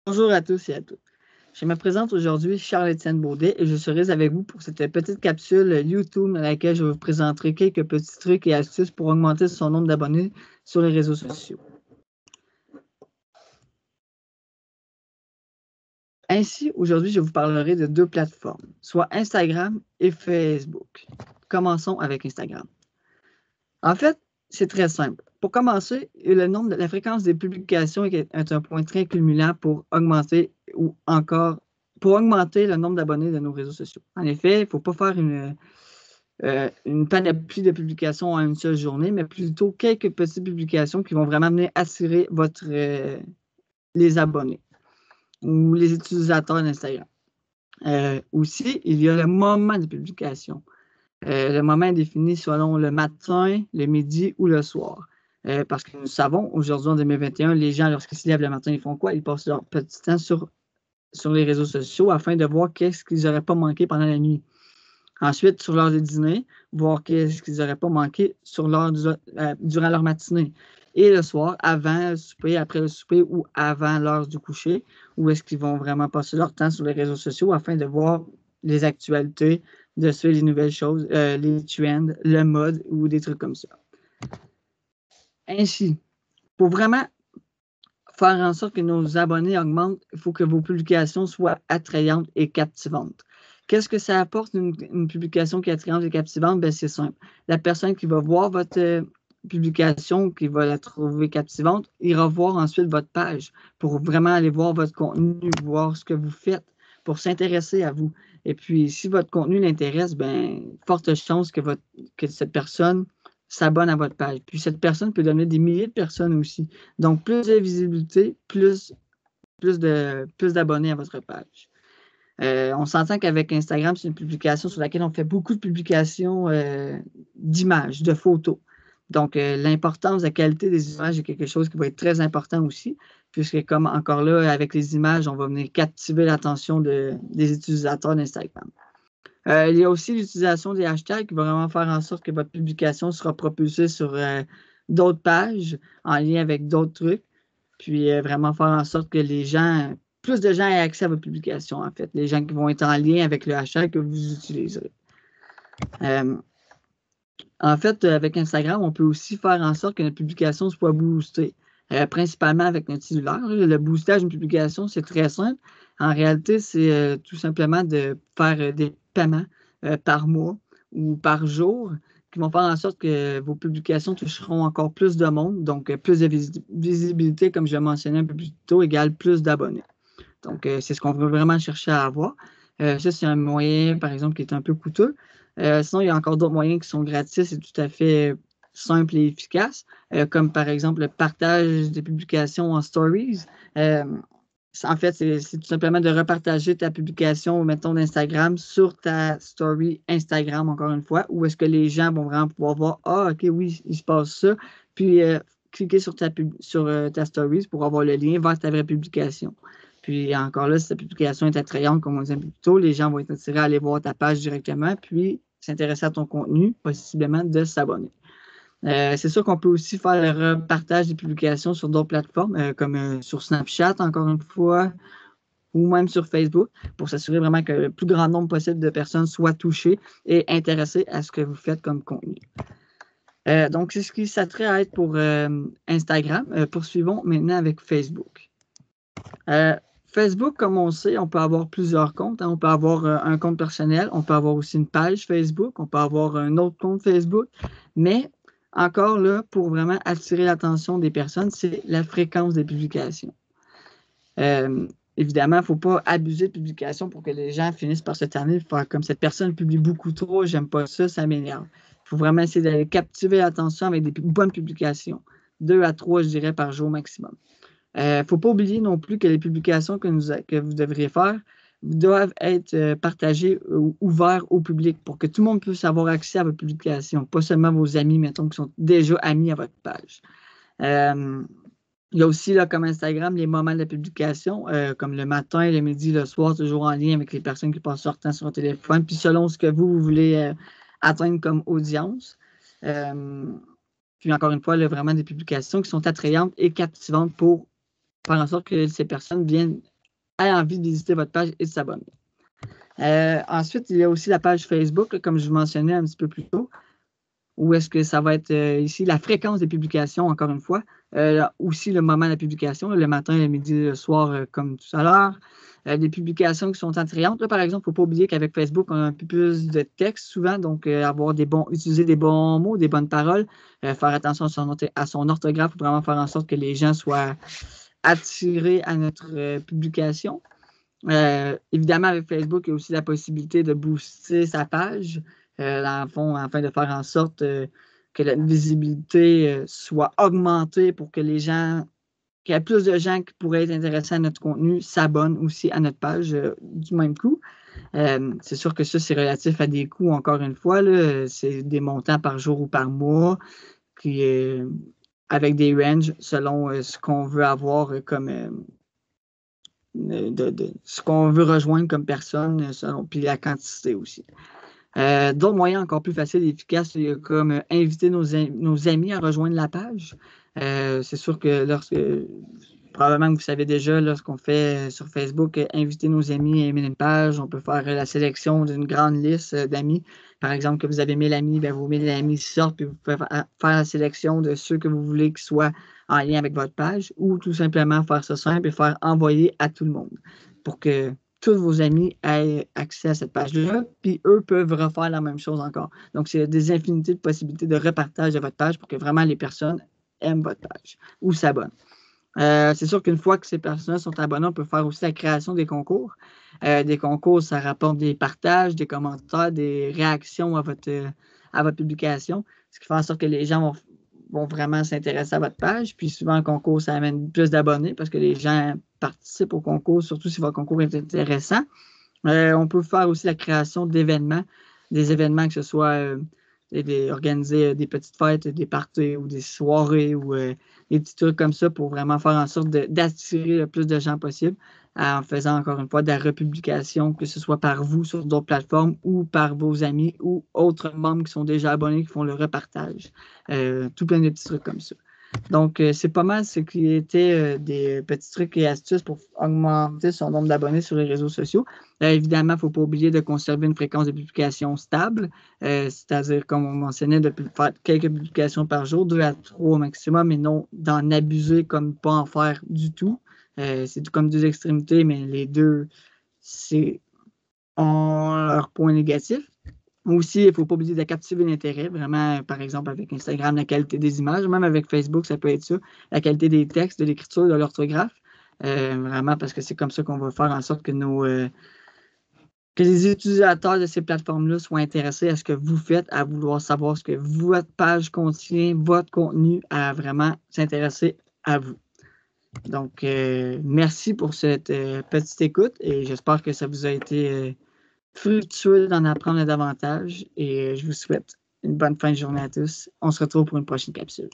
Bonjour à tous et à toutes. Je me présente aujourd'hui Charles-Étienne Baudet et je serai avec vous pour cette petite capsule YouTube dans laquelle je vous présenterai quelques petits trucs et astuces pour augmenter son nombre d'abonnés sur les réseaux sociaux. Ainsi, aujourd'hui, je vous parlerai de deux plateformes, soit Instagram et Facebook. Commençons avec Instagram. En fait, c'est très simple. Pour commencer, la fréquence des publications est un point très culminant pour augmenter le nombre d'abonnés de nos réseaux sociaux. En effet, il ne faut pas faire une panoplie de publications en une seule journée, mais plutôt quelques petites publications qui vont vraiment venir attirer les abonnés ou les utilisateurs d'Instagram. Aussi, il y a le moment de publication. Le moment est défini selon le matin, le midi ou le soir. Parce que nous savons, aujourd'hui en 2021, les gens, lorsqu'ils se lèvent le matin, ils font quoi? Ils passent leur petit temps sur les réseaux sociaux afin de voir qu'est-ce qu'ils n'auraient pas manqué pendant la nuit. Ensuite, sur l'heure de dîner, voir qu'est-ce qu'ils n'auraient pas manqué durant leur matinée. Et le soir, avant le souper, après le souper ou avant l'heure du coucher, où est-ce qu'ils vont vraiment passer leur temps sur les réseaux sociaux afin de voir les actualités, de suivre les nouvelles choses, les trends, le mode ou des trucs comme ça. Ainsi, pour vraiment faire en sorte que nos abonnés augmentent, il faut que vos publications soient attrayantes et captivantes. Qu'est-ce que ça apporte une publication qui est attrayante et captivante? Ben, c'est simple. La personne qui va voir votre publication, qui va la trouver captivante, ira voir ensuite votre page pour vraiment aller voir votre contenu, voir ce que vous faites, pour s'intéresser à vous. Et puis, si votre contenu l'intéresse, ben, forte chance que cette personne s'abonne à votre page. Puis cette personne peut donner des milliers de personnes aussi. Donc, plus de visibilité, plus d'abonnés à votre page. On s'entend qu'avec Instagram, c'est une publication sur laquelle on fait beaucoup de publications d'images, de photos. Donc, l'importance de la qualité des images est quelque chose qui va être très important aussi, puisque comme encore là, avec les images, on va venir captiver l'attention des utilisateurs d'Instagram. Il y a aussi l'utilisation des hashtags qui va vraiment faire en sorte que votre publication sera propulsée sur d'autres pages en lien avec d'autres trucs. Puis vraiment faire en sorte que plus de gens aient accès à votre publication, en fait. Les gens qui vont être en lien avec le hashtag que vous utiliserez. En fait, avec Instagram, on peut aussi faire en sorte que notre publication soit boostée, principalement avec notre cellulaire. Le boostage d'une publication, c'est très simple. En réalité, c'est tout simplement de faire des paiements par mois ou par jour qui vont faire en sorte que vos publications toucheront encore plus de monde. Donc, plus de visibilité, comme je l'ai mentionné un peu plus tôt, égale plus d'abonnés. Donc, c'est ce qu'on veut vraiment chercher à avoir. Ça, c'est un moyen, par exemple, qui est un peu coûteux. Sinon, il y a encore d'autres moyens qui sont gratis et tout à fait simples et efficaces, comme par exemple le partage des publications en stories. En fait, c'est tout simplement de repartager ta publication, mettons, d'Instagram sur ta story Instagram, encore une fois, où est-ce que les gens vont vraiment pouvoir voir, ah, OK, oui, il se passe ça, puis cliquer sur ta stories pour avoir le lien vers ta vraie publication. Puis encore là, si ta publication est attrayante, comme on disait un peu plus tôt, les gens vont être attirés à aller voir ta page directement, puis s'intéresser à ton contenu, possiblement de s'abonner. C'est sûr qu'on peut aussi faire le repartage des publications sur d'autres plateformes, comme sur Snapchat, encore une fois, ou même sur Facebook, pour s'assurer vraiment que le plus grand nombre possible de personnes soient touchées et intéressées à ce que vous faites comme contenu. Donc, c'est ce qui s'attrait à être pour Instagram. Poursuivons maintenant avec Facebook. Facebook, comme on sait, on peut avoir plusieurs comptes. On peut avoir un compte personnel, on peut avoir aussi une page Facebook, on peut avoir un autre compte Facebook. Mais encore là, pour vraiment attirer l'attention des personnes, c'est la fréquence des publications. Évidemment, il ne faut pas abuser de publications pour que les gens finissent par se tanner, faire comme cette personne publie beaucoup trop, j'aime pas ça, ça m'énerve. Il faut vraiment essayer de captiver l'attention avec des bonnes publications. 2 à 3, je dirais, par jour maximum. Il ne faut pas oublier non plus que les publications que vous devriez faire doivent être partagées ou ouvertes au public pour que tout le monde puisse avoir accès à votre publication, pas seulement vos amis, mettons, qui sont déjà amis à votre page. Il y a aussi, là, comme Instagram, les moments de publication, comme le matin, le midi, le soir, toujours en lien avec les personnes qui passent leur temps sur leur téléphone, puis selon ce que vous voulez atteindre comme audience. Puis encore une fois, là, vraiment des publications qui sont attrayantes et captivantes pour faire en sorte que ces personnes viennent aient envie de visiter votre page et de s'abonner. Ensuite, il y a aussi la page Facebook, là, comme je vous mentionnais un petit peu plus tôt, où est-ce que ça va être ici la fréquence des publications, encore une fois, aussi le moment de la publication, le matin, le midi, le soir, comme tout à l'heure. Des publications qui sont attrayantes. Là, par exemple, il ne faut pas oublier qu'avec Facebook, on a un peu plus de texte souvent, donc utiliser des bons mots, des bonnes paroles, faire attention à son orthographe pour vraiment faire en sorte que les gens soient attirés à notre publication. Évidemment, avec Facebook, il y a aussi la possibilité de booster sa page, dans le fond, afin de faire en sorte que la visibilité soit augmentée pour que qu'il y ait plus de gens qui pourraient être intéressés à notre contenu, s'abonnent aussi à notre page du même coup. C'est sûr que ça, c'est relatif à des coûts, encore une fois, là, c'est des montants par jour ou par mois, puis avec des ranges selon ce qu'on veut avoir comme ce qu'on veut rejoindre comme personne, puis la quantité aussi. D'autres moyens encore plus faciles et efficaces, comme inviter nos amis à rejoindre la page. C'est sûr que probablement que vous savez déjà, lorsqu'on fait sur Facebook, inviter nos amis à aimer une page, on peut faire la sélection d'une grande liste d'amis. Par exemple, que vous avez 1000 amis, bien, vos 1000 amis sortent, puis vous pouvez faire la sélection de ceux que vous voulez qu'ils soient en lien avec votre page, ou tout simplement faire ça simple et faire envoyer à tout le monde pour que tous vos amis aient accès à cette page-là, puis eux peuvent refaire la même chose encore. Donc, c'est des infinités de possibilités de repartage de votre page pour que vraiment les personnes aiment votre page ou s'abonnent. C'est sûr qu'une fois que ces personnes sont abonnées, on peut faire aussi la création des concours. Des concours, ça rapporte des partages, des commentaires, des réactions à votre publication, ce qui fait en sorte que les gens vont vraiment s'intéresser à votre page. Puis souvent, le concours, ça amène plus d'abonnés parce que les gens participent au concours, surtout si votre concours est intéressant. On peut faire aussi la création d'événements, des événements que ce soit organiser des petites fêtes, des parties ou des soirées ou des petits trucs comme ça pour vraiment faire en sorte d'attirer le plus de gens possible en faisant encore une fois de la republication, que ce soit par vous sur d'autres plateformes ou par vos amis ou autres membres qui sont déjà abonnés qui font le repartage. Tout plein de petits trucs comme ça. Donc, c'est pas mal ce qui était des petits trucs et astuces pour augmenter son nombre d'abonnés sur les réseaux sociaux. Évidemment, il ne faut pas oublier de conserver une fréquence de publication stable, c'est-à-dire, comme on mentionnait, de faire quelques publications par jour, 2 à 3 au maximum, et non d'en abuser comme pas en faire du tout. C'est comme deux extrémités, mais les deux ont leurs points négatifs. Aussi, il ne faut pas oublier de captiver l'intérêt, vraiment, par exemple, avec Instagram, la qualité des images, même avec Facebook, ça peut être ça, la qualité des textes, de l'écriture, de l'orthographe, vraiment, parce que c'est comme ça qu'on va faire en sorte que que les utilisateurs de ces plateformes-là soient intéressés à ce que vous faites, à vouloir savoir ce que votre page contient, votre contenu, à vraiment s'intéresser à vous. Donc, merci pour cette petite écoute et j'espère que ça vous a été fructueux d'en apprendre davantage et je vous souhaite une bonne fin de journée à tous. On se retrouve pour une prochaine capsule.